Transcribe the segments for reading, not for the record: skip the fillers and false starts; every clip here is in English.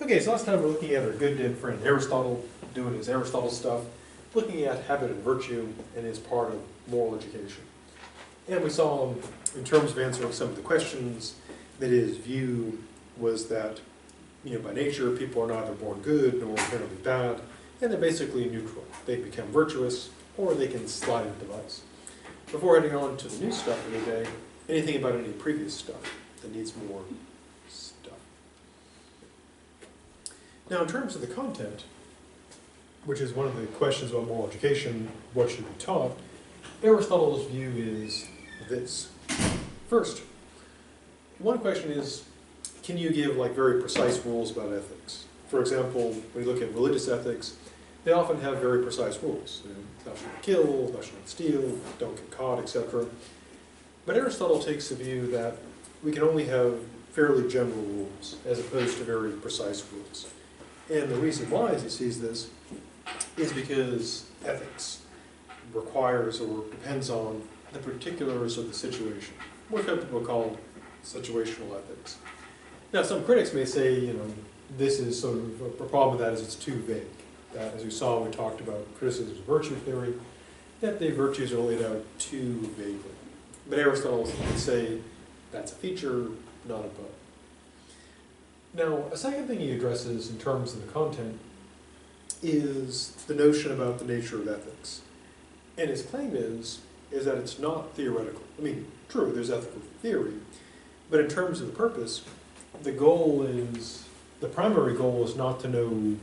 Okay, so last time we were looking at our good friend Aristotle, doing his Aristotle stuff, looking at habit and virtue and as part of moral education. And we saw, in terms of answering some of the questions, that his view was that, by nature, people are neither born good nor inherently bad, and they're basically neutral. They become virtuous, or they can slide into vice. Before heading on to the new stuff of the day, anything about any previous stuff that needs more stuff? Now, in terms of the content, which is one of the questions about moral education, what should be taught, Aristotle's view is this. First, one question is, can you give very precise rules about ethics? For example, when you look at religious ethics, they often have very precise rules. Thou shalt not kill, thou shalt not steal, don't get caught, etc. But Aristotle takes the view that we can only have fairly general rules as opposed to very precise rules. And the reason why, as he sees this, is because ethics requires or depends on the particulars of the situation. What people call situational ethics. Now, some critics may say, this is sort of a problem with that is it's too vague. That, as we saw, we talked about criticisms of virtue theory, that the virtues are laid out too vaguely. But Aristotle would say that's a feature, not a bug. Now, a second thing he addresses in terms of the content is the notion about the nature of ethics. And his claim is that it's not theoretical. I mean, true, there's ethical theory, but in terms of the purpose, the primary goal is not to know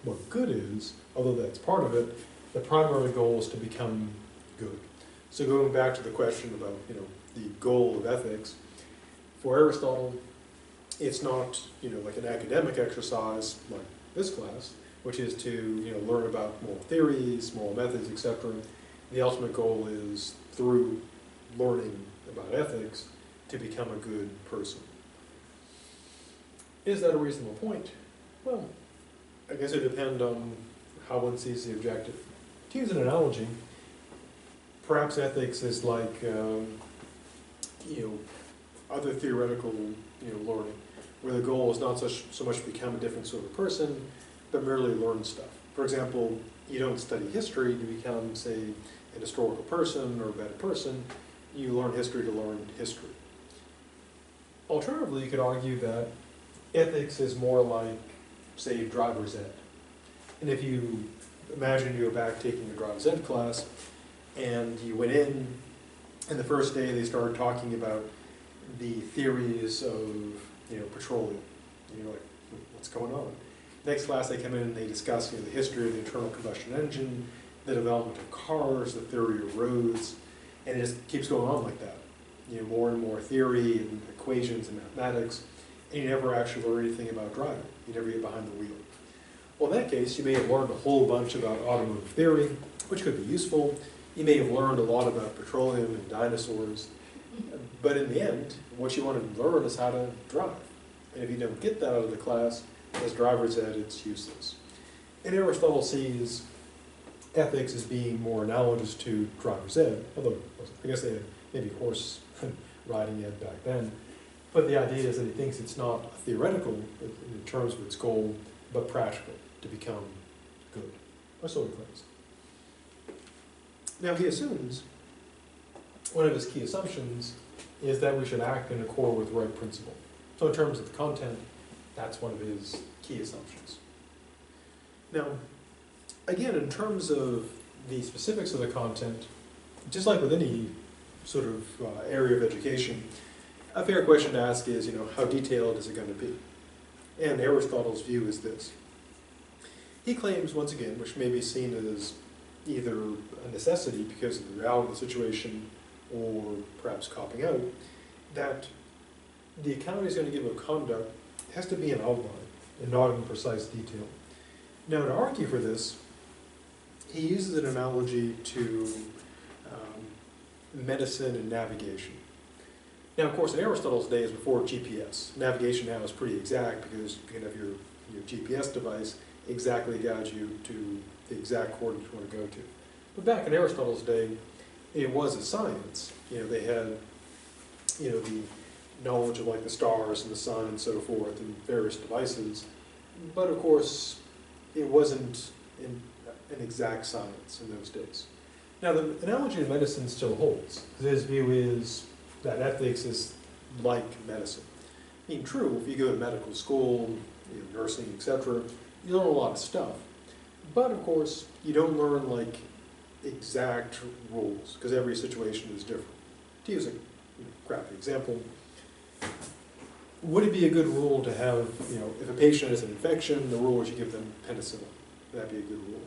what good is, although that's part of it. The primary goal is to become good. So going back to the question about, the goal of ethics, for Aristotle, it's not, like an academic exercise like this class, which is to, learn about moral theories, moral methods, etc. The ultimate goal is, through learning about ethics, to become a good person. Is that a reasonable point? Well, I guess it depends on how one sees the objective. To use an analogy, perhaps ethics is like, other theoretical, learning, where the goal is not so much to become a different sort of person, but merely learn stuff. For example, you don't study history to become, say, an historical person or a better person. You learn history to learn history. Alternatively, you could argue that ethics is more like, say, driver's ed. And if you imagine you were back taking your driver's ed class, and you went in, and the first day they started talking about the theories of, petroleum. And you're like, what's going on? Next class they come in and they discuss, the history of the internal combustion engine, the development of cars, the theory of roads, and it just keeps going on like that. More and more theory and equations and mathematics, and you never actually learn anything about driving. You never get behind the wheel. Well, in that case, you may have learned a whole bunch about automotive theory, which could be useful. You may have learned a lot about petroleum and dinosaurs, but in the end, what you want to learn is how to drive. And if you don't get that out of the class, as driver's ed, it's useless. And Aristotle sees ethics as being more analogous to driver's ed, although I guess they had maybe horse riding ed back then. But the idea is that he thinks it's not theoretical in terms of its goal, but practical, to become good. Or so he claims. Now he assumes, one of his key assumptions is that we should act in accord with the right principle. So in terms of the content, that's one of his key assumptions. Now, again, in terms of the specifics of the content, just like with any sort of area of education, a fair question to ask is, how detailed is it going to be? And Aristotle's view is this. He claims, once again, which may be seen as either a necessity because of the reality of the situation or perhaps copping out, that the account he's going to give of conduct has to be an outline and not in precise detail. Now, to argue for this, he uses an analogy to medicine and navigation. Now, of course, in Aristotle's days before GPS, navigation now is pretty exact because you can have your GPS device exactly guide you to the exact coordinates you want to go to. But back in Aristotle's day, it was a science. They had, the knowledge of the stars and the sun and so forth and various devices But of course, it wasn't an exact science in those days. Now, the analogy of medicine still holds. His view is that ethics is like medicine. I mean, true, if you go to medical school, nursing, etc., you learn a lot of stuff. But of course, you don't learn like exact rules, because every situation is different. To use a crappy example, would it be a good rule to have, if a patient has an infection, the rule is you give them penicillin? Would that be a good rule?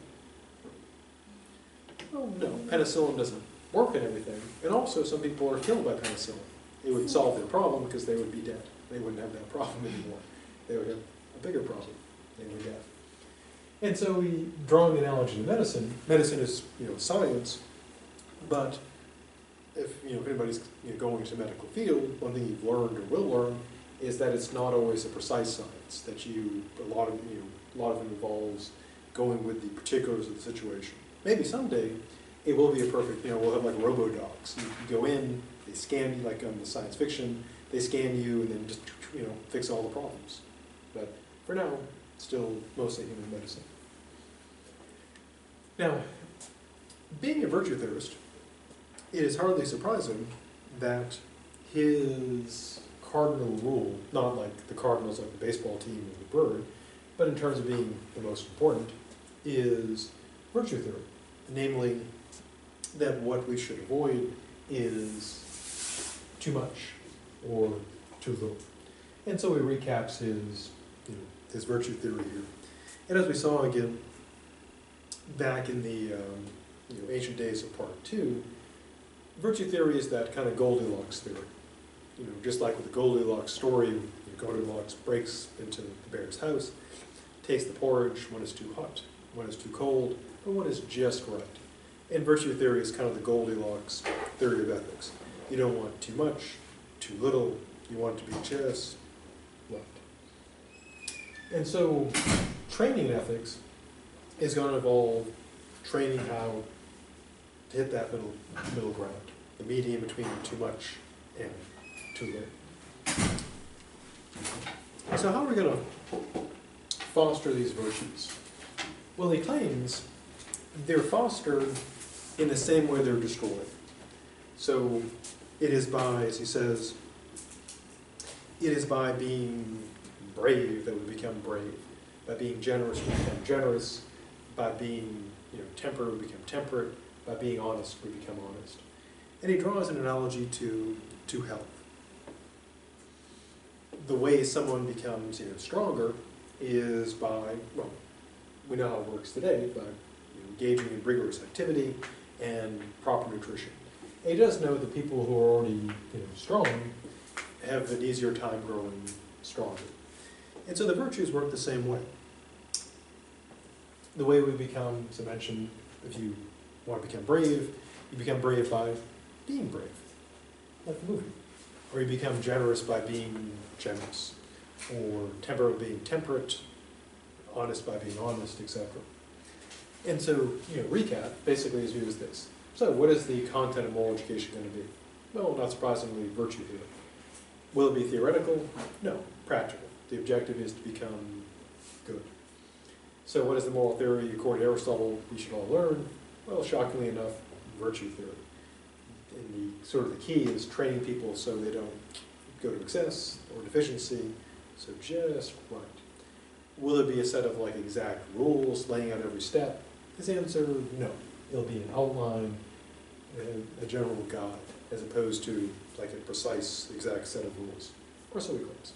Well, no, penicillin doesn't work in everything. And also, some people are killed by penicillin. It would solve their problem because they would be dead. They wouldn't have that problem anymore. They would have a bigger problem. They would be dead. And so, drawing the analogy to medicine, medicine is science, but if anybody's going into the medical field, one thing you've learned or will learn is that it's not always a precise science. That a lot of it involves going with the particulars of the situation. Maybe someday it will be a perfect. We'll have like robo-docs. You go in, they scan you like on the science fiction. They scan you and then just fix all the problems. But for now, still mostly human medicine. Now, being a virtue theorist, it is hardly surprising that his cardinal rule, not like the Cardinals like the baseball team or the bird, but in terms of being the most important, is virtue theory. Namely, that what we should avoid is too much or too little. And so he recaps his virtue theory here. And as we saw again back in the ancient days of part 2, virtue theory is that kind of Goldilocks theory. Just like with the Goldilocks story, Goldilocks breaks into the bear's house, tastes the porridge when it's too hot, when it's too cold, but when it's just right. And virtue theory is kind of the Goldilocks theory of ethics. You don't want too much, too little, you want it to be just right. And so training in ethics is going to involve training how to hit that middle ground, the medium between too much and too little. So how are we going to foster these virtues? Well, he claims they're fostered in the same way they're destroyed. So it is by, as he says, it is by being brave that we become brave. By being generous, we become generous. By being temperate, we become temperate. By being honest, we become honest. And he draws an analogy to health. The way someone becomes stronger is by, well, we know how it works today, by engaging in rigorous activity and proper nutrition. And he does know that people who are already strong have an easier time growing stronger. And so the virtues work the same way. The way we become, as I mentioned, if you want to become brave, you become brave by being brave, like the movie. Or you become generous by being generous, or temperate by being temperate, honest by being honest, etc. And so, recap, basically his view is this. So what is the content of moral education going to be? Well, not surprisingly, virtue theory. Will it be theoretical? No, practical. The objective is to become good. So what is the moral theory according to Aristotle we should all learn? Well, shockingly enough, virtue theory. And the key is training people so they don't go to excess or deficiency, so just right. Will it be a set of exact rules laying out every step? His answer, no. It'll be an outline, a general guide, as opposed to a precise, exact set of rules. Or so he claims.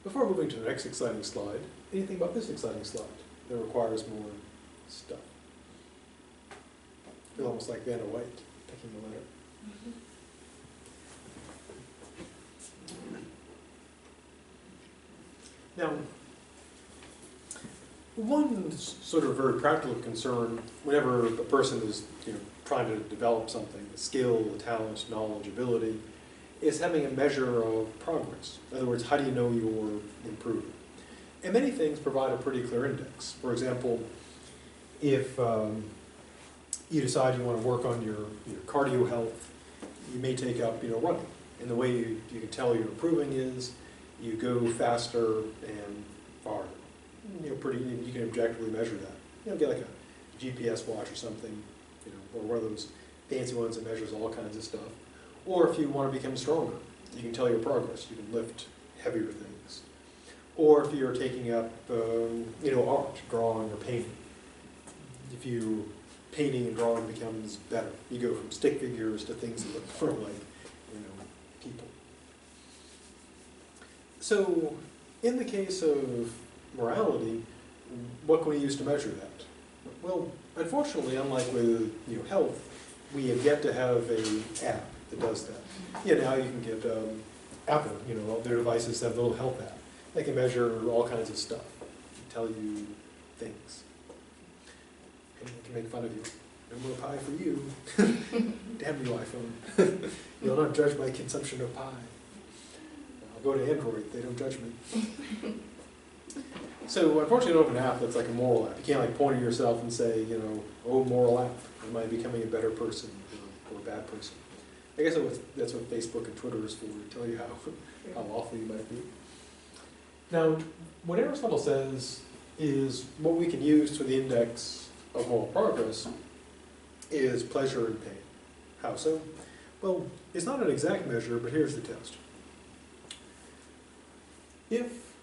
Before moving to the next exciting slide, anything about this exciting slide that requires more stuff? I feel almost like Vanna White picking the letter. Now, one sort of very practical concern whenever a person is trying to develop something, a skill, a talent, knowledge, ability, is having a measure of progress. In other words, how do you know you're improving? And many things provide a pretty clear index. For example, if you decide you want to work on your cardio health, you may take up running. And the way you can tell you're improving is you go faster and farther. you can objectively measure that. You know, get like a GPS watch or something, you know, or one of those fancy ones that measures all kinds of stuff. Or if you want to become stronger, you can tell your progress. You can lift heavier things. Or if you're taking up, you know, art, drawing or painting. If you painting and drawing becomes better, you go from stick figures to things that look more like, you know, people. So, in the case of morality, what can we use to measure that? Well, unfortunately, unlike with, you know, health, we have yet to have an app that does that. Yeah, now you can get Apple, you know, all their devices have a little health app. They can measure all kinds of stuff, tell you things. And they can make fun of you. No more pie for you. Damn you, iPhone. You'll not judge my consumption of pie. I'll go to Android, they don't judge me. So unfortunately, I don't have an app that's like a moral app. You can't like point at yourself and say, you know, oh, moral app, am I becoming a better person, you know, or a bad person? I guess that's what Facebook and Twitter is for, to tell you how awful you might be. Now, what Aristotle says is what we can use for the index of moral progress is pleasure and pain. How so? Well, it's not an exact measure, but here's the test. If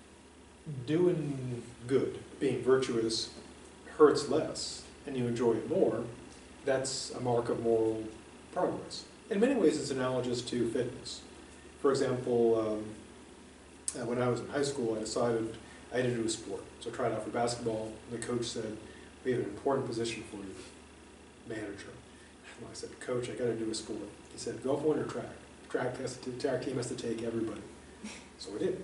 doing good, being virtuous, hurts less, and you enjoy it more, that's a mark of moral progress. In many ways, it's analogous to fitness. For example, when I was in high school, I decided I had to do a sport. So I tried out for basketball, and the coach said, we have an important position for you, manager. And I said, Coach, I got to do a sport. He said, go for winter track. Track team has to take everybody. So I did.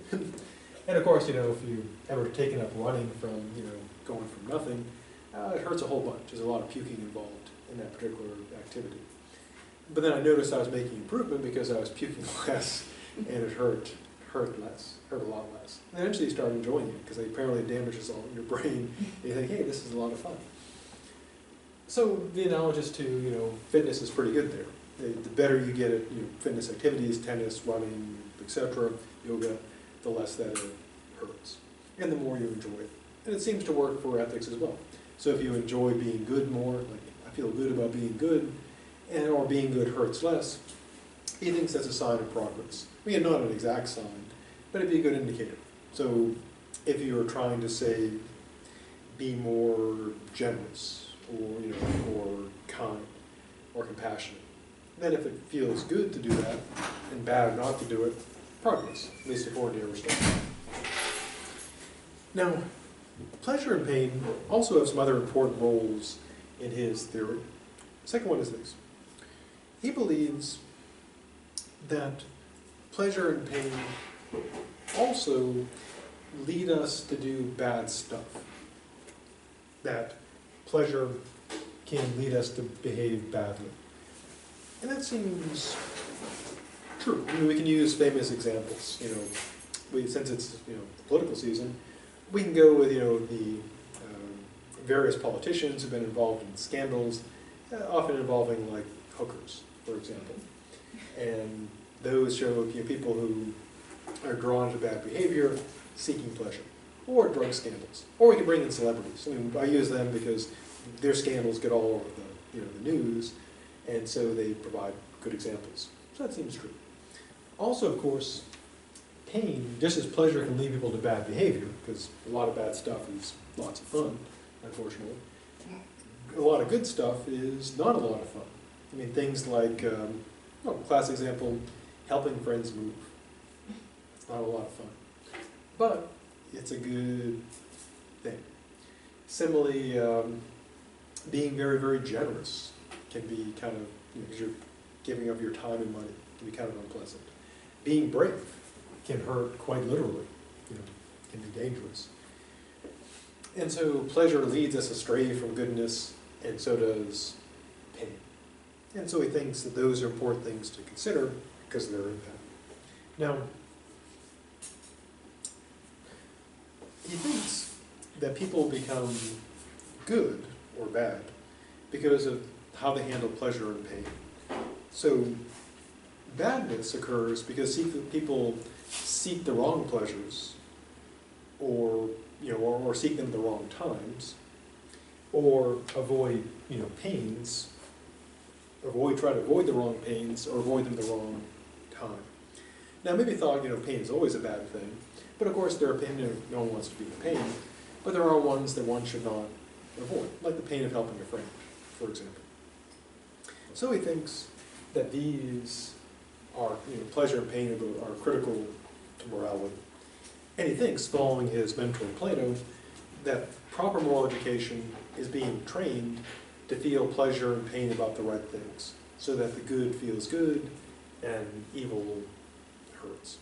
And of course, you know, if you've ever taken up running from, you know, going from nothing, it hurts a whole bunch. There's a lot of puking involved in that particular activity. But then I noticed I was making improvement because I was puking less, and it hurt less, hurt a lot less. And eventually you start enjoying it because apparently it damages all in your brain. And you think, hey, this is a lot of fun. So the analogous to, you know, fitness is pretty good there. The better you get at, you know, fitness activities, tennis, running, etc., yoga, the less that it hurts, and the more you enjoy it. And it seems to work for ethics as well. So if you enjoy being good more, like I feel good about being good, and or being good hurts less, he thinks that's a sign of progress. I mean, not an exact sign, but it'd be a good indicator. So if you're trying to say, be more generous, or, you know, or kind, or compassionate, then if it feels good to do that, and bad not to do it, progress, at least according to Aristotle. Now, pleasure and pain also have some other important roles in his theory. The second one is this. He believes that pleasure and pain also lead us to do bad stuff. That pleasure can lead us to behave badly. And that seems true. I mean, we can use famous examples. You know, since it's, you know, the political season, we can go with, you know, the various politicians who've been involved in scandals, often involving like hookers, for example, and those show, you know, people who are drawn to bad behavior, seeking pleasure, or drug scandals, or we can bring in celebrities. I mean, I use them because their scandals get all over the, you know, the news, and so they provide good examples. So that seems true. Also, of course, pain, just as pleasure can lead people to bad behavior, because a lot of bad stuff is lots of fun, unfortunately, a lot of good stuff is not a lot of fun. I mean, things like, classic example, helping friends move. It's not a lot of fun. But it's a good thing. Similarly, being very, very generous can be kind of, you know, because you're giving up your time and money, can be kind of unpleasant. Being brave can hurt quite literally, you know, can be dangerous. And so pleasure leads us astray from goodness, and so does pain. And so he thinks that those are important things to consider because of their impact. Now, he thinks that people become good or bad because of how they handle pleasure and pain. So badness occurs because people seek the wrong pleasures, or, you know, or or seek them at the wrong times, or avoid, pains, try to avoid the wrong pains, or avoid them at the wrong time. Now, maybe thought, pain is always a bad thing, but of course there are pain, no one wants to be in pain, but there are ones that one should not avoid, like the pain of helping a friend, for example. So he thinks that these are, pleasure and pain are critical to morality. And he thinks, following his mentor Plato, that proper moral education is being trained to feel pleasure and pain about the right things, so that the good feels good and evil hurts.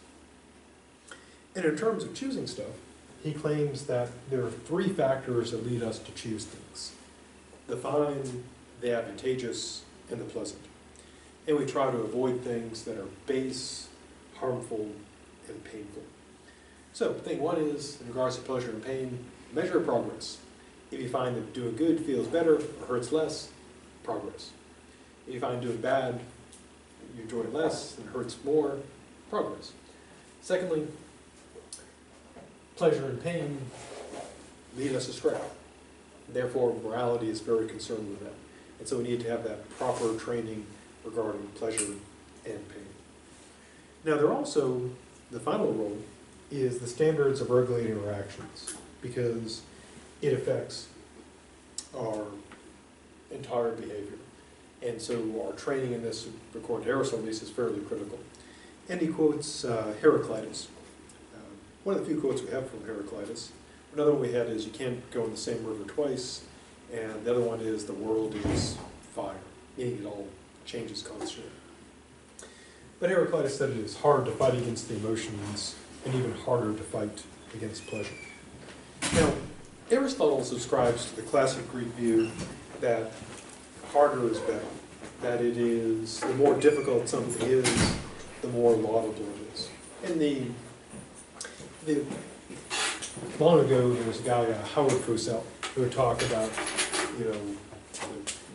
And in terms of choosing stuff, he claims that there are 3 factors that lead us to choose things: the fine, the advantageous, and the pleasant. And we try to avoid things that are base, harmful, and painful. So, thing 1 is, in regards to pleasure and pain, measure progress. If you find that doing good feels better or hurts less, progress. If you find doing bad, you enjoy it less and hurts more, progress. Secondly, pleasure and pain lead us astray. Therefore, morality is very concerned with that. And so we need to have that proper training regarding pleasure and pain. Now, there also, the final role is the standards of regulating our actions, because it affects our entire behavior. And so our training in this, according to Aristotle at least, is fairly critical. And he quotes Heraclitus. One of the few quotes we have from Heraclitus. Another one we had is, you can't go in the same river twice. And the other one is, the world is fire, meaning it all changes constantly. But Heraclitus said it is hard to fight against the emotions, and even harder to fight against pleasure. Now, Aristotle subscribes to the classic Greek view that harder is better, that it is, the more difficult something is, the more laudable it is. And long ago, there was a guy, Howard Cosell, who would talk about,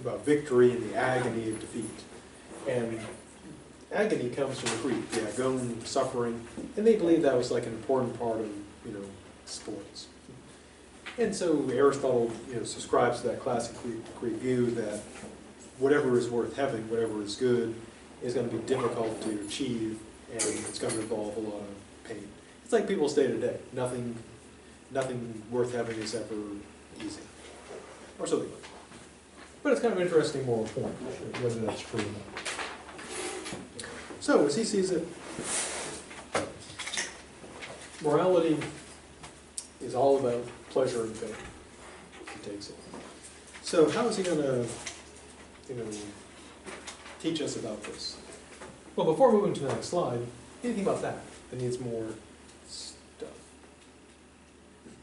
about victory and the agony of defeat. And agony comes from the Greek, the agon, suffering, and they believed that was like an important part of, sports. And so Aristotle, subscribes to that classic Greek view that whatever is worth having, whatever is good, is going to be difficult to achieve, and it's going to involve a lot of pain. It's like people say today, nothing worth having is ever easy, or something like that. But it's kind of an interesting moral point, whether that's true or not. So, as he sees it, morality is all about pleasure and pain. He takes it. So, how is he going to, teach us about this? Well, before moving to the next slide, anything about that needs more stuff?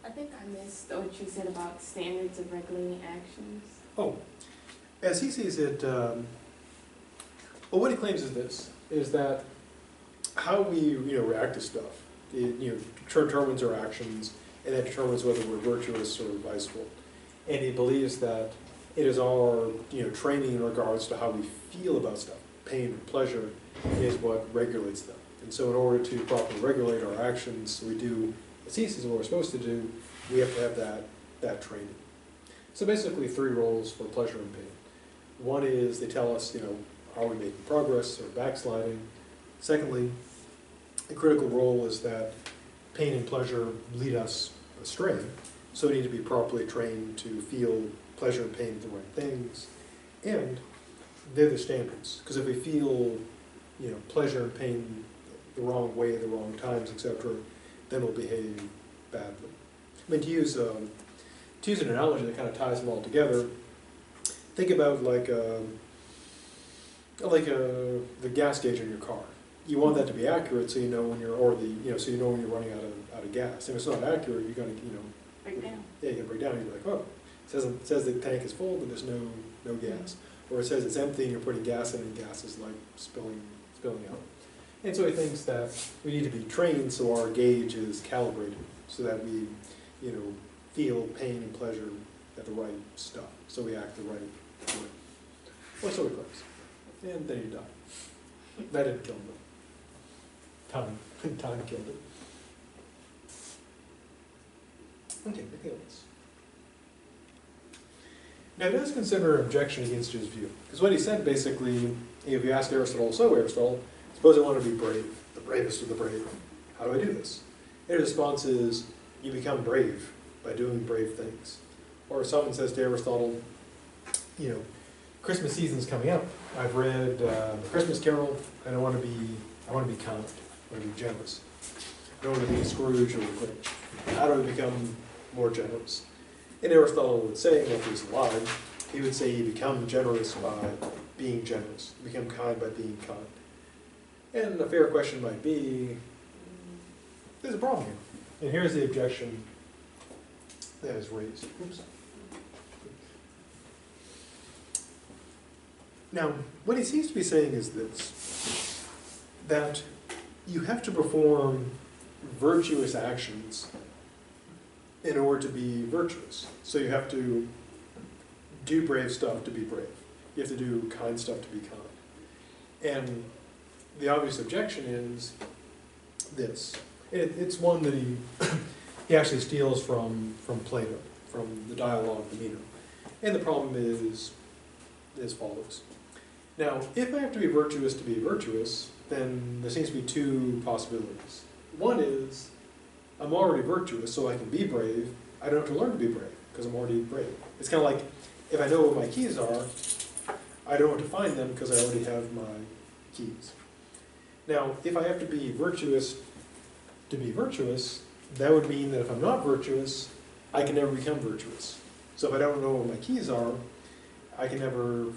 I think I missed what you said about standards of regulating actions. Oh, as he sees it, well, what he claims is this, is that how we, react to stuff, it, determines our actions, and that determines whether we're virtuous or viceful. And he believes that it is our, training in regards to how we feel about stuff, pain and pleasure, is what regulates them. And so in order to properly regulate our actions, we do, as he sees what we're supposed to do, we have to have that training. So basically 3 roles for pleasure and pain. One is they tell us, are we making progress or backsliding? Secondly, a critical role is that pain and pleasure lead us astray, so we need to be properly trained to feel pleasure and pain at the right things. And they're the standards, because if we feel, pleasure and pain the wrong way, the wrong times, etc., then we'll behave badly. I mean, to use an analogy that kind of ties them all together, think about like the gas gauge in your car. You want that to be accurate, so you know when you're, so you know when you're running out of gas. And if it's not accurate, you're going to, Break down. Yeah, you can break down. And you're like, oh, it says the tank is full, but there's no gas. Or it says it's empty, and you're putting gas in, and gas is like spilling out. And so he thinks that we need to be trained so our gauge is calibrated, so that we, feel pain and pleasure at the right stuff, so we act the right way. Well, so he claims. And then he died. That didn't kill him, though. Time killed it. Okay, anything else? Now, he does consider an objection against his view. Because what he said, basically, if you ask Aristotle, so Aristotle, suppose I want to be brave, the bravest of the brave. How do I do this? And his response is, you become brave by doing brave things. Or someone says to Aristotle, you know, Christmas season's coming up. I've read Christmas Carol, and I want to be kind. I want to be generous. I don't want to be Scrooge or Grinch. How do I become more generous? And Aristotle would say, if he was alive, he would say you become generous by being generous. You become kind by being kind. And a fair question might be, there's a problem here. And here's the objection that is raised. Oops. Now, what he seems to be saying is this, that you have to perform virtuous actions in order to be virtuous. So you have to do brave stuff to be brave. You have to do kind stuff to be kind. And the obvious objection is this. It's one that he actually steals from Plato, from the dialogue, the Meno. And the problem is as follows. Now, if I have to be virtuous, then there seems to be two possibilities. One is, I'm already virtuous, so I can be brave. I don't have to learn to be brave, because I'm already brave. It's kind of like, if I know what my keys are, I don't have to find them because I already have my keys. Now, if I have to be virtuous to be virtuous, that would mean that if I'm not virtuous, I can never become virtuous. So if I don't know what my keys are, I can never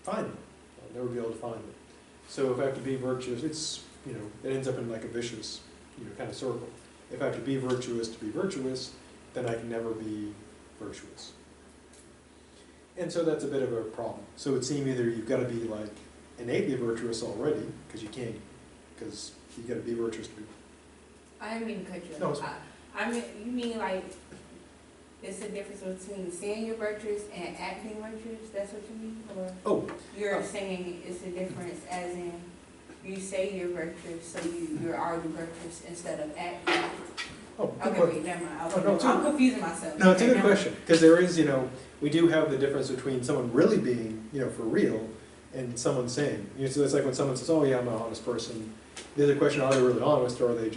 find them. I'll never be able to find them. So if I have to be virtuous, it's, you know, it ends up in like a vicious, you know, kind of circle. If I have to be virtuous, then I can never be virtuous. And so that's a bit of a problem. So it would seem either you've got to be like innately virtuous already, because you can't, because you've got to be virtuous to be. I didn't mean to cut you No, off. I mean, you mean like it's a difference between saying you're virtuous and acting virtuous? That's what you mean? Or you're saying it's a difference as in you say you're virtuous, so you're already virtuous instead of acting? Okay, wait, never mind. I'm confusing myself. No, it's a good question, because there is, you know, we do have the difference between someone really being, you know, for real, and someone saying. You know, so it's like when someone says, oh yeah, I'm an honest person. There's a question, are they really honest, or are they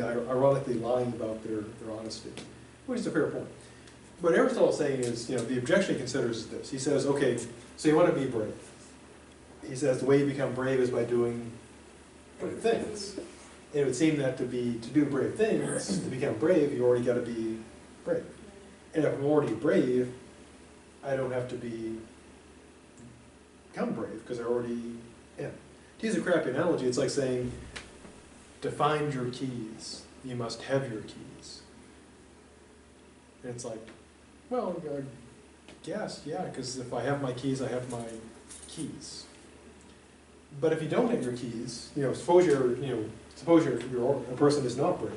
ironically lying about their honesty? Which is a fair point. What Aristotle is saying is, you know, the objection he considers is this. He says, okay, so you want to be brave. He says the way you become brave is by doing brave things. And it would seem that to do brave things, to become brave, you already got to be brave. And if I'm already brave, I don't have to become brave, because I already am. To use a crappy analogy, it's like saying, to find your keys, you must have your keys. And it's like, well, I guess, yeah, because if I have my keys, I have my keys. But if you don't have your keys, you know, suppose you're a person who's not brave.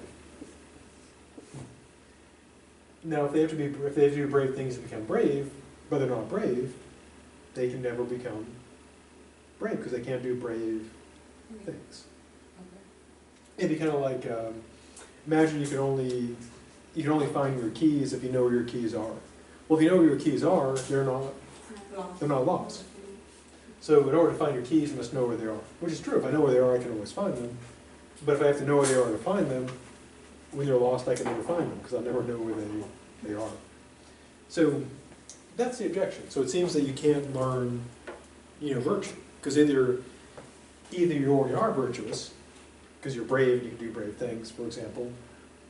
Now, if they have to do brave things to become brave, but they're not brave, they can never become brave because they can't do brave things. It'd be kind of like, imagine you can only find your keys if you know where your keys are. Well, if you know where your keys are, they're not lost. So in order to find your keys, you must know where they are. Which is true. If I know where they are, I can always find them. But if I have to know where they are to find them, when they're lost, I can never find them because I'll never know where they are. So that's the objection. So it seems that you can't learn, you know, virtue. Because either you already are virtuous, because you're brave and you can do brave things, for example,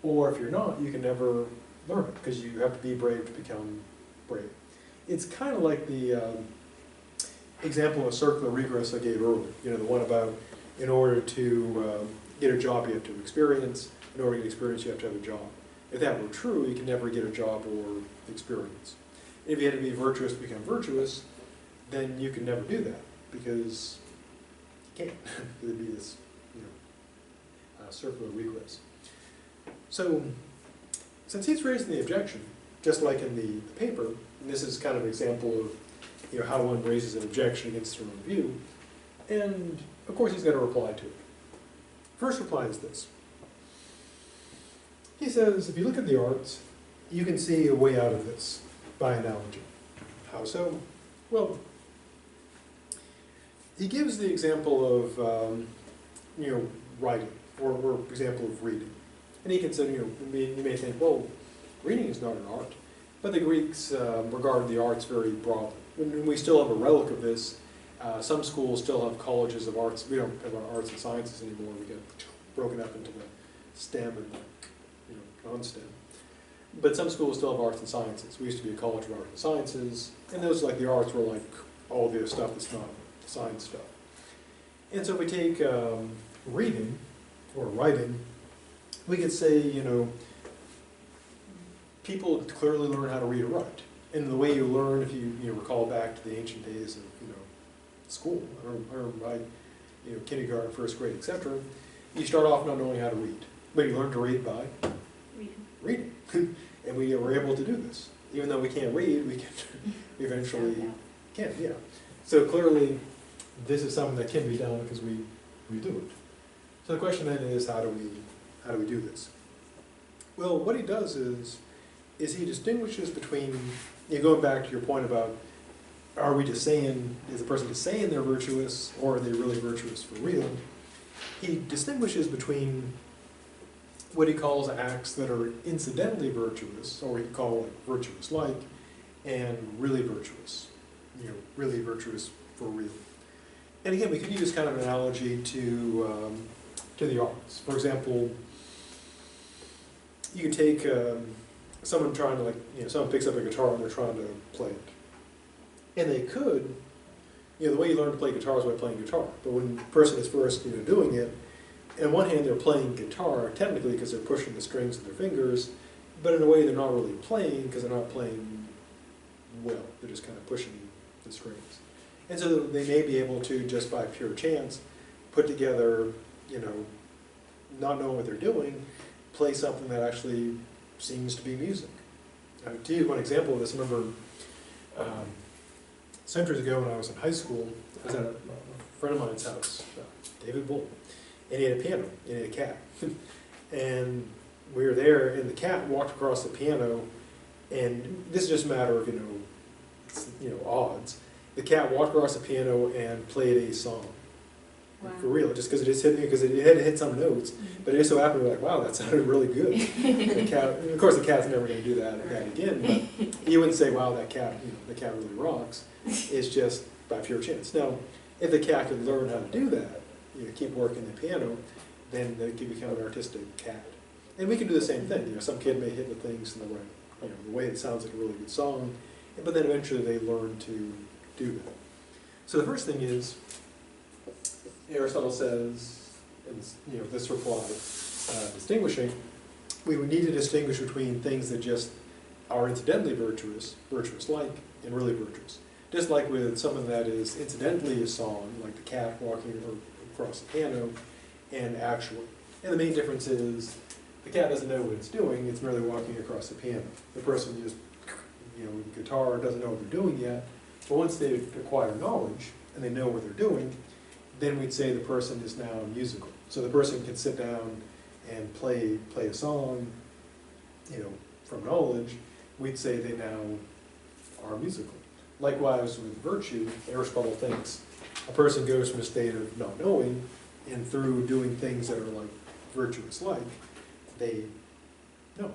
or if you're not, you can never learn it because you have to be brave to become brave. It's kind of like the example of circular regress I gave earlier, you know, the one about in order to get a job you have to have experience, in order to get experience you have to have a job. If that were true, you can never get a job or experience. If you had to be virtuous to become virtuous, then you can never do that because you can't. There'd be this, you know, circular regress. So, since he's raising the objection, just like in the paper, and this is kind of an example of, you know, how one raises an objection against their own view, and of course he's got to reply to it. First reply is this. He says, if you look at the arts, you can see a way out of this by analogy. How so? Well, he gives the example of, writing, or for example of reading. And he can say, you may think, well, reading is not an art, but the Greeks regarded the arts very broadly. And we still have a relic of this. Some schools still have colleges of arts. We don't have arts and sciences anymore. We get broken up into the STEM and non-STEM. But some schools still have arts and sciences. We used to be a college of arts and sciences, and those, like the arts, were like all the stuff that's not science stuff. And so if we take reading or writing, we could say, people clearly learn how to read or write. And the way you learn, if you recall back to the ancient days of school, or kindergarten, first grade, etc., you start off not knowing how to read, but you learn to read by reading. And we were able to do this. Even though we can't read, we can eventually can, yeah. So clearly, this is something that can be done because we do it. So the question then is, how do we do this? Well, what he does is he distinguishes between, going back to your point about, are we just saying, is the person just saying they're virtuous, or are they really virtuous for real? He distinguishes between what he calls acts that are incidentally virtuous, or he call like virtuous-like, and really virtuous, really virtuous for real. And again, we could use kind of an analogy to the arts. For example, you could take someone trying to someone picks up a guitar and they're trying to play it. And they could, the way you learn to play guitar is by playing guitar. But when the person is first, doing it, on one hand they're playing guitar technically because they're pushing the strings with their fingers, but in a way they're not really playing because they're not playing well. They're just kind of pushing the strings. And so they may be able to, just by pure chance, put together, not knowing what they're doing, play something that actually seems to be music. To use one example of this, I remember centuries ago when I was in high school, I was at a friend of mine's house, David Bull, and he had a piano, and he had a cat. And we were there, and the cat walked across the piano, and this is just a matter of, odds. The cat walked across the piano and played a song. Wow. For real, just because it had hit some notes, but it just so happened to be like, wow, that sounded really good. The cat, of course, the cat's never going to do that again, but you wouldn't say, wow, that cat, the cat really rocks. It's just by pure chance. Now, if the cat could learn how to do that, keep working the piano, then it could become an artistic cat. And we can do the same thing. Some kid may hit the things in the way it sounds like a really good song, but then eventually they learn to do that. So the first thing is, Aristotle says, in this reply, distinguishing, we would need to distinguish between things that just are incidentally virtuous, virtuous-like, and really virtuous. Just like with something that is incidentally a song, like the cat walking across the piano, and actually. And the main difference is, the cat doesn't know what it's doing, it's merely walking across the piano. The person just, with the guitar doesn't know what they're doing yet, but once they acquire knowledge, and they know what they're doing, then we'd say the person is now musical. So the person can sit down and play a song, from knowledge, we'd say they now are musical. Likewise with virtue, Aristotle thinks a person goes from a state of not knowing, and through doing things that are like virtuous-like, they know.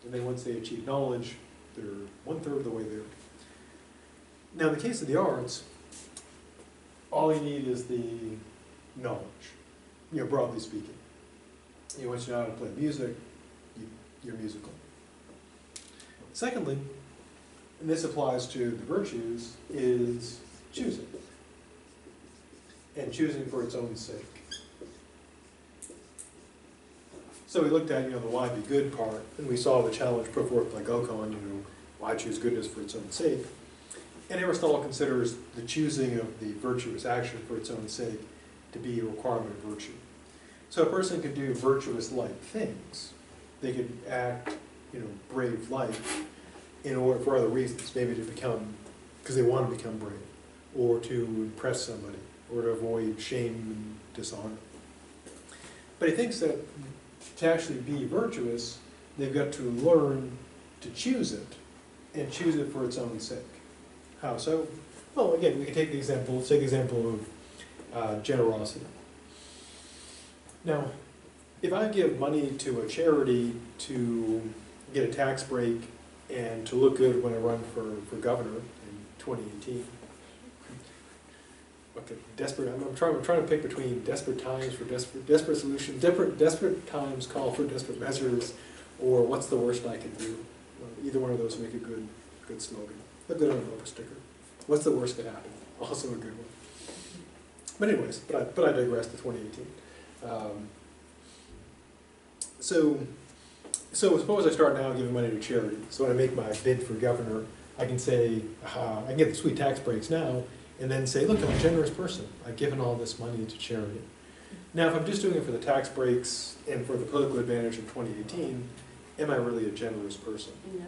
And then once they achieve knowledge, they're 1/3 of the way there. Now in the case of the arts, all you need is the knowledge, broadly speaking. Once you know how to play music, you're musical. Secondly, and this applies to the virtues, is choosing. And choosing for its own sake. So we looked at, the why be good part, and we saw the challenge put forth by Gokon, why choose goodness for its own sake. And Aristotle considers the choosing of the virtuous action for its own sake to be a requirement of virtue. So a person could do virtuous-like things. They could act, brave life in order for other reasons, maybe to become, because they want to become brave, or to impress somebody, or to avoid shame and dishonor. But he thinks that to actually be virtuous, they've got to learn to choose it, and choose it for its own sake. How so? Well, again, we can take the example, let's take the example of generosity. Now, if I give money to a charity to get a tax break and to look good when I run for governor in 2018, okay, I'm trying to pick between desperate times for desperate solutions, desperate times call for desperate measures, or what's the worst I can do. Either one of those would make a good slogan. A good envelope sticker. What's the worst that happen? Also a good one. But anyways, but I digress to 2018. So suppose I start now giving money to charity. So when I make my bid for governor, I can say, I can get the sweet tax breaks now, and then say, look, I'm a generous person. I've given all this money to charity. Now, if I'm just doing it for the tax breaks and for the political advantage in 2018, am I really a generous person? No.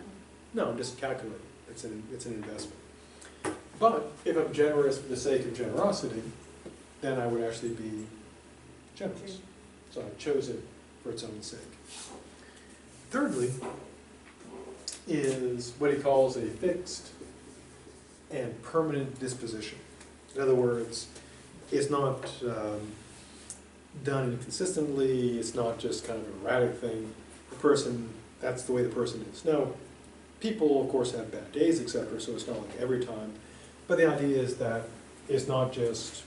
No, I'm just calculating. It's an investment. But if I'm generous for the sake of generosity, then I would actually be generous. So I chose it for its own sake. Thirdly, is what he calls a fixed and permanent disposition. In other words, it's not done inconsistently, it's not just kind of an erratic thing. The person, that's the way the person is. Now, people, of course, have bad days, etc., so it's not like every time. But the idea is that it's not just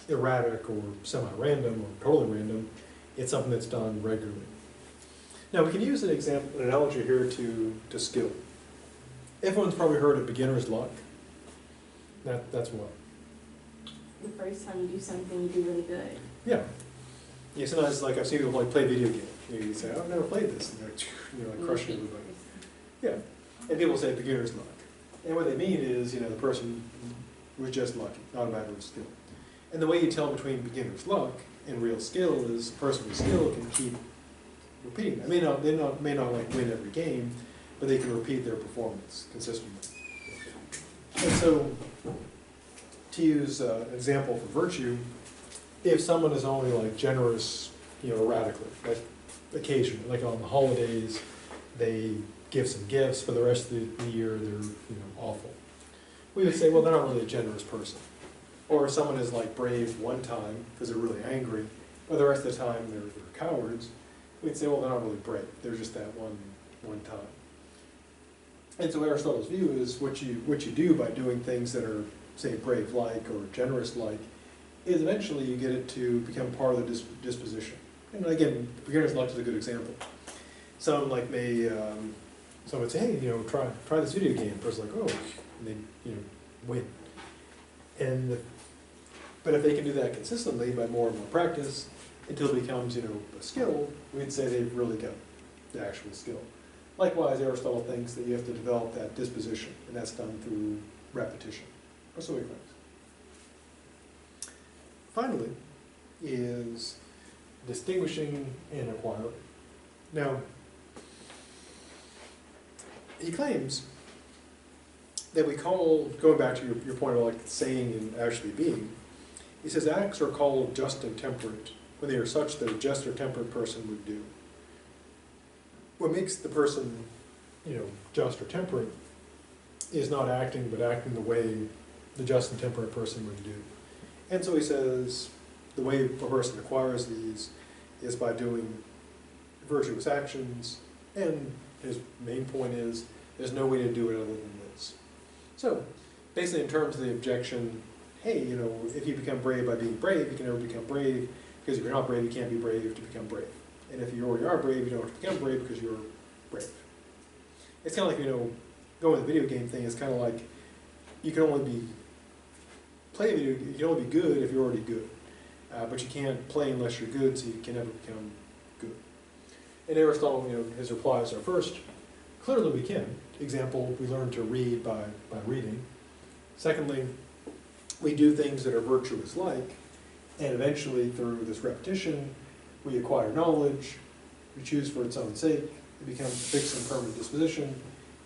erratic or semi-random or totally random, it's something that's done regularly. Now, we can use an example, an analogy here to skill. Everyone's probably heard of beginner's luck. That's what? The first time you do something, you do really good. Yeah. Yeah, sometimes, like, I've seen people like play video games. You say, oh, I've never played this, and they're like crushing everybody. Yeah, and people say beginner's luck. And what they mean is, the person was just lucky, not a matter of skill. And the way you tell between beginner's luck and real skill is the person with skill can keep repeating. They may not like win every game, but they can repeat their performance consistently. And so, to use an example for virtue, if someone is only like generous, erratically, like occasionally, like on the holidays, they give some gifts, for the rest of the year they're awful. We would say, well, they're not really a generous person. Or if someone is like brave one time because they're really angry, but the rest of the time they're cowards, we'd say, well, they're not really brave. They're just that one time. And so Aristotle's view is what you do by doing things that are, say, brave-like or generous-like, is eventually you get it to become part of the disposition. And again, beginner's luck is a good example. Someone like someone would say, hey, try this video game. The person's like, oh, and they, win. But if they can do that consistently by more and more practice, until it becomes, a skill, we'd say they've really got the actual skill. Likewise, Aristotle thinks that you have to develop that disposition, and that's done through repetition. Or so he thinks. Finally, is distinguishing and acquiring. Now, he claims that we call, going back to your point of like saying and actually being, he says acts are called just and temperate when they are such that a just or temperate person would do. What makes the person, just or temperate is not acting, but acting the way the just and temperate person would do. And so he says the way a person acquires these is by doing virtuous actions, and his main point is there's no way to do it other than this. So basically in terms of the objection, hey, if you become brave by being brave, you can never become brave, because if you're not brave, you can't be brave to become brave. And if you already are brave, you don't have to become brave because you're brave. It's kind of like, going with the video game thing, it's kind of like you can only you can only be good if you're already good. But you can't play unless you're good, so you can never become good. And Aristotle, his replies are first, clearly we can. Example, we learn to read by reading. Secondly, we do things that are virtuous-like, and eventually through this repetition, we acquire knowledge, we choose for its own sake, it becomes a fixed and permanent disposition,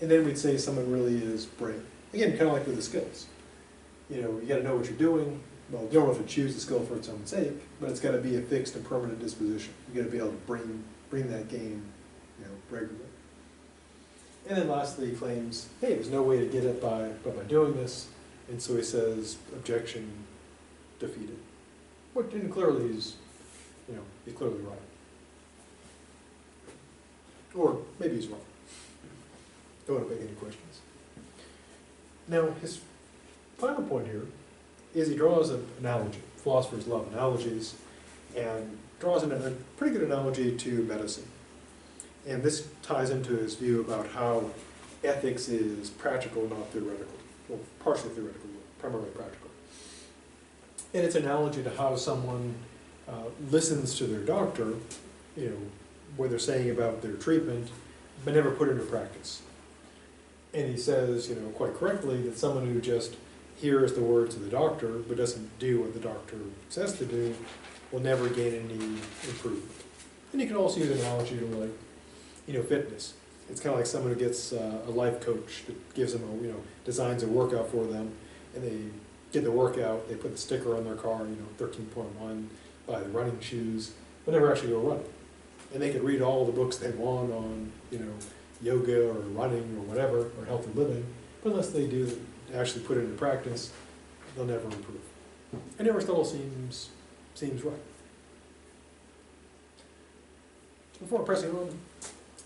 and then we'd say someone really is brave. Again, kind of like with the skills. You got to know what you're doing. Well, you don't have to choose the skill for its own sake, but it's got to be a fixed and permanent disposition. You got to be able to bring that game, regularly. And then lastly, he claims, hey, there's no way to get it but by doing this, and so he says, objection defeated. Which, and clearly he's clearly right. Or maybe he's wrong. Don't want to make any questions. Now, his final point here is he draws an analogy. Philosophers love analogies, and draws a pretty good analogy to medicine. And this ties into his view about how ethics is practical, not theoretical. Well, partially theoretical, but primarily practical. And it's an analogy to how someone listens to their doctor, what they're saying about their treatment, but never put it into practice. And he says, quite correctly, that someone who just hears the words of the doctor, but doesn't do what the doctor says to do, will never gain any improvement. And you can also use an analogy to, like, fitness. It's kind of like someone who gets a life coach that gives them designs a workout for them, and they get the workout, they put the sticker on their car, 13.1, buy the running shoes, but never actually go running. And they could read all the books they want on, yoga or running or whatever, or healthy living, but unless they do actually put it into practice, they'll never improve. And Aristotle seems right. Before pressing on,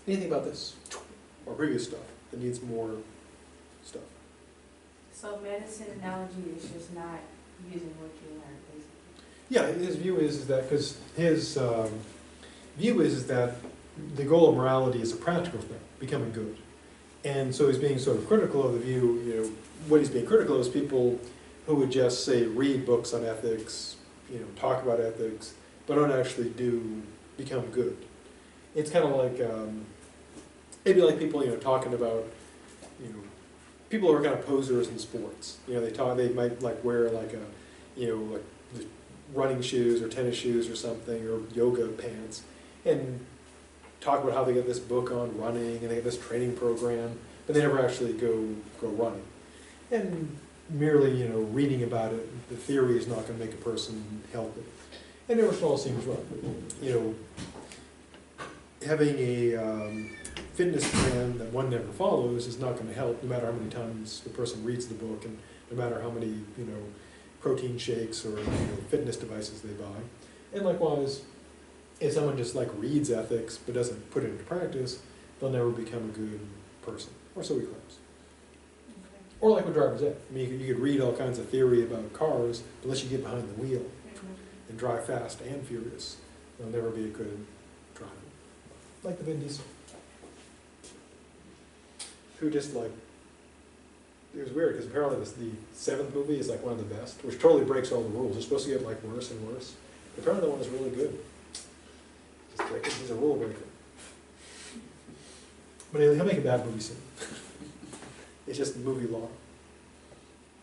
anything about this or previous stuff that needs more stuff? So medicine analogy is just not using what you learned, basically. Yeah, his view is that, because his view is that the goal of morality is a practical thing, becoming good. And so he's being sort of critical of the view, what he's being critical of is people who would just, say, read books on ethics, talk about ethics, but don't actually become good. It's kind of like, it'd be like people, talking about, people who are kind of posers in sports. They might like wear like like running shoes or tennis shoes or something, or yoga pants, and talk about how they get this book on running and they get this training program, but they never actually go running. And merely, reading about it, the theory is not going to make a person healthy. And Aristotle seems right. Having a fitness plan that one never follows is not going to help, no matter how many times the person reads the book and no matter how many, protein shakes or fitness devices they buy. And likewise, if someone just reads ethics but doesn't put it into practice, they'll never become a good person, or so he claims. Okay. Or like with driver's ed. I mean, you could read all kinds of theory about cars, but unless you get behind the wheel and drive fast and furious, you'll never be a good driver. Like the Vin Diesel. Who just it was weird because apparently the 7th movie is one of the best, which totally breaks all the rules. It's supposed to get worse and worse. But apparently that one is really good. Just he's a rule breaker. But he'll make a bad movie soon. It's just movie law.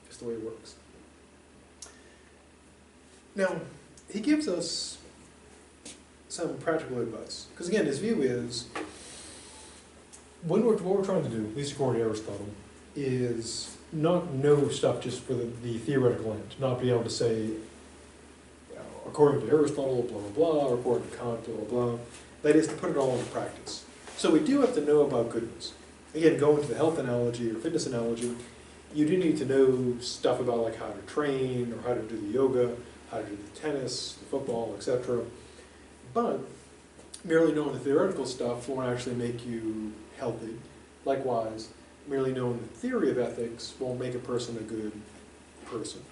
Just the way it works. Now, he gives us some practical advice. Because again, his view is, what we're trying to do, at least according to Aristotle, is not know stuff just for the theoretical end. Not be able to say, according to Aristotle, blah, blah, blah, or according to Kant, blah, blah, blah. That is to put it all into practice. So we do have to know about goodness. Again, going to the health analogy or fitness analogy, you do need to know stuff about how to train, or how to do the yoga, how to do the tennis, the football, etc. But merely knowing the theoretical stuff won't actually make you healthy. Likewise, merely knowing the theory of ethics won't make a person a good person.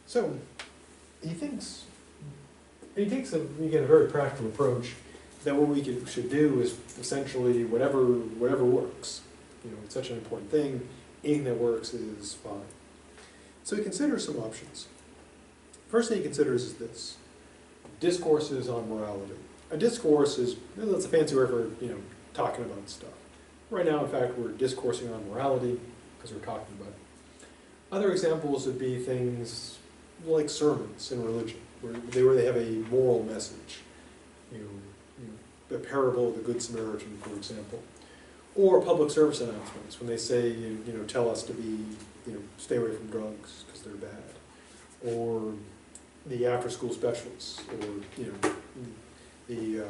So, he takes a very practical approach that what we should do is essentially whatever works. It's such an important thing. Anything that works is fine. So he considers some options. First thing he considers is this: discourses on morality. A discourse is, that's a fancy word for talking about stuff. Right now, in fact, we're discoursing on morality because we're talking about it. Other examples would be things like sermons in religion, where they have a moral message. The parable of the Good Samaritan, for example. Or public service announcements, when they say, tell us to be, stay away from drugs because they're bad. Or the after-school specials, or, the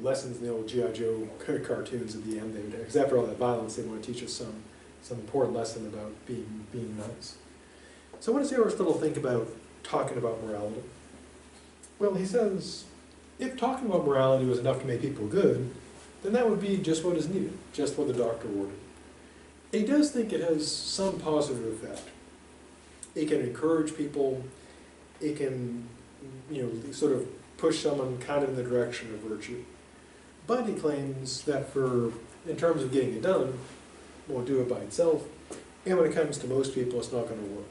lessons in the old G.I. Joe cartoons at the end. Because after all that violence, they want to teach us some important lesson about being nice. So what does Aristotle think about talking about morality? Well, he says, if talking about morality was enough to make people good, then that would be just what is needed, just what the doctor ordered. And he does think it has some positive effect. It can encourage people, it can, sort of push someone kind of in the direction of virtue. But he claims that in terms of getting it done, it won't do it by itself, and when it comes to most people, it's not going to work.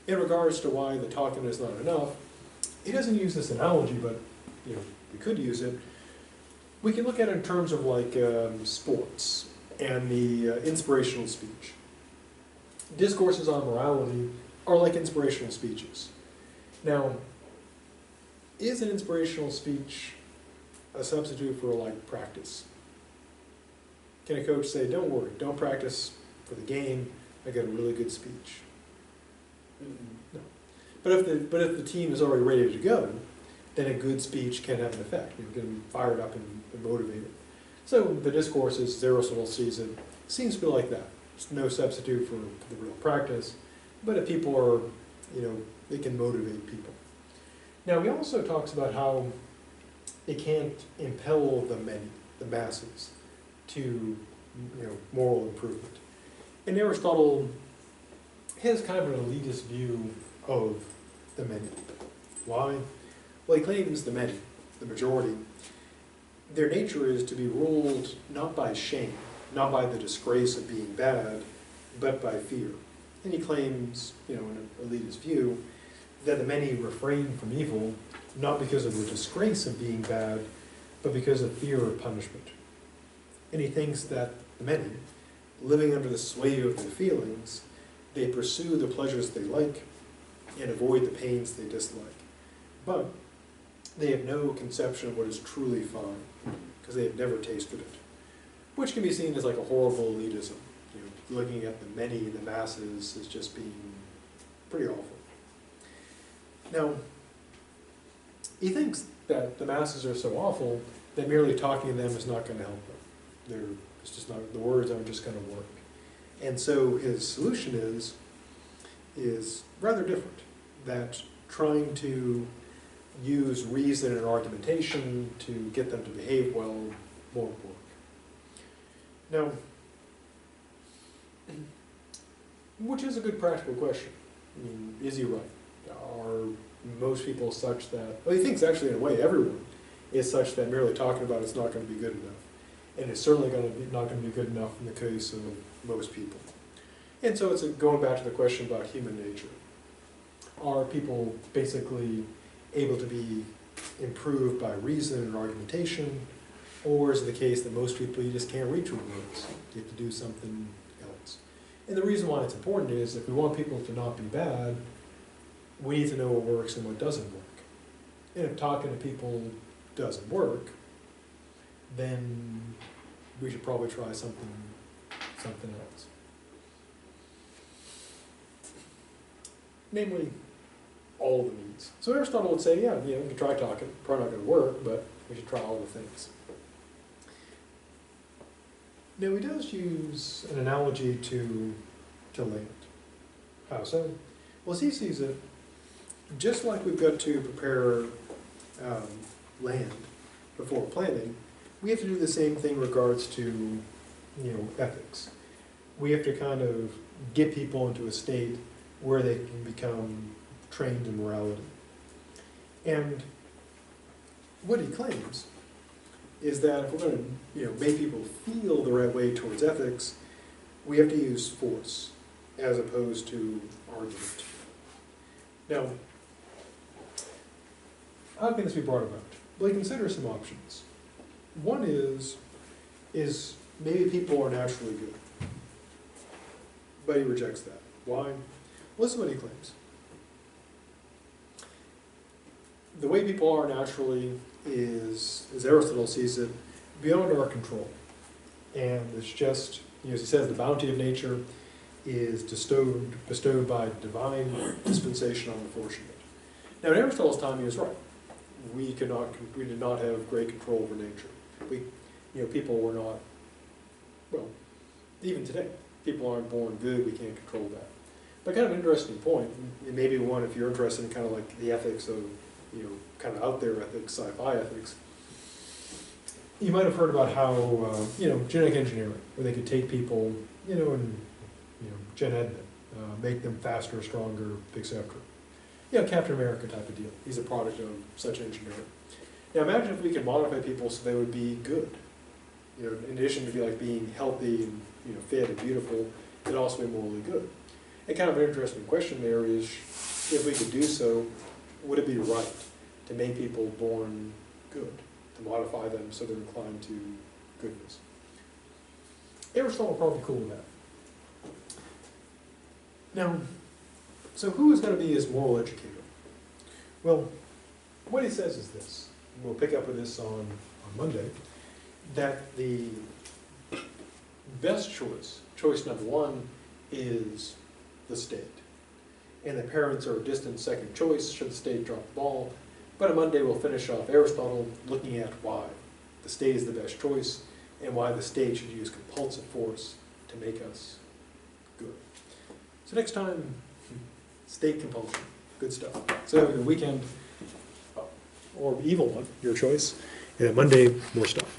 In regards to why the talking is not enough, he doesn't use this analogy, but we could use it. We can look at it in terms of like sports and the inspirational speech. Discourses on morality are like inspirational speeches. Now, is an inspirational speech a substitute for like practice? Can a coach say, don't worry, don't practice for the game, I got a really good speech? No. But if the team is already ready to go, then a good speech can have an effect. Get them fired up and motivated. So the Discourses, Aristotle sees it, seems to be like that. It's no substitute for the real practice, but if people are, they can motivate people. Now he also talks about how it can't impel the many, the masses, to moral improvement. And Aristotle has kind of an elitist view of the many. Why? Well, he claims the many, the majority, their nature is to be ruled not by shame, not by the disgrace of being bad, but by fear. And he claims, in an elitist view, that the many refrain from evil not because of the disgrace of being bad, but because of fear of punishment. And he thinks that the many, living under the sway of their feelings, they pursue the pleasures they like and avoid the pains they dislike. But they have no conception of what is truly fine, because they have never tasted it. Which can be seen as like a horrible elitism. Looking at the many, the masses, as just being pretty awful. Now, he thinks that the masses are so awful that merely talking to them is not going to help them. It's just not, the words aren't just going to work. And so his solution is rather different, that trying to use reason and argumentation to get them to behave well won't work. Now, which is a good practical question. I mean, is he right? Are most people such that, well, he thinks actually in a way everyone is such that merely talking about it's not going to be good enough. And it's certainly not going to be good enough in the case of most people. And so it's going back to the question about human nature. Are people basically able to be improved by reason and argumentation, or is it the case that most people you just can't reach with words? You have to do something else. And the reason why it's important is if we want people to not be bad, we need to know what works and what doesn't work. And if talking to people doesn't work, then we should probably try something else. Namely, all the needs. So Aristotle would say, yeah, we can try talking, probably not going to work, but we should try all the things. Now he does use an analogy to land. How so? Well, as he sees it, just like we've got to prepare land before planting, we have to do the same thing in regards to, ethics. We have to kind of get people into a state where they can become trained in morality. And what he claims is that if we're going to, make people feel the right way towards ethics, we have to use force as opposed to argument. Now, how can this be brought about? Well, you consider some options. One is maybe people are naturally good, but he rejects that. Why? Listen to what he claims. The way people are naturally is, as Aristotle sees it, beyond our control. And it's just, as he says, the bounty of nature is bestowed by divine dispensation on the fortunate. Now, in Aristotle's time, he was right. we did not have great control over nature. People were not, well, even today, people aren't born good, we can't control that. But kind of an interesting point, and maybe one if you're interested in kind of like the ethics of, kind of out there ethics, sci-fi ethics. You might have heard about how, genetic engineering, where they could take people, and, gen ed them, make them faster, stronger, etc. Captain America type of deal. He's a product of such engineering. Now imagine if we could modify people so they would be good. In addition to being healthy and fit and beautiful, they'd also be morally good. And kind of an interesting question there is, if we could do so, would it be right to make people born good, to modify them so they're inclined to goodness? Aristotle would probably be cool with that. Now, so who is going to be his moral educator? Well, what he says is this, and we'll pick up with this on Monday, that the best choice number one, is the state. And the parents are a distant second choice should the state drop the ball. But on Monday we'll finish off Aristotle looking at why the state is the best choice and why the state should use compulsive force to make us good. So next time, state compulsion. Good stuff. So have a good weekend, or evil one, your choice. And Monday, more stuff.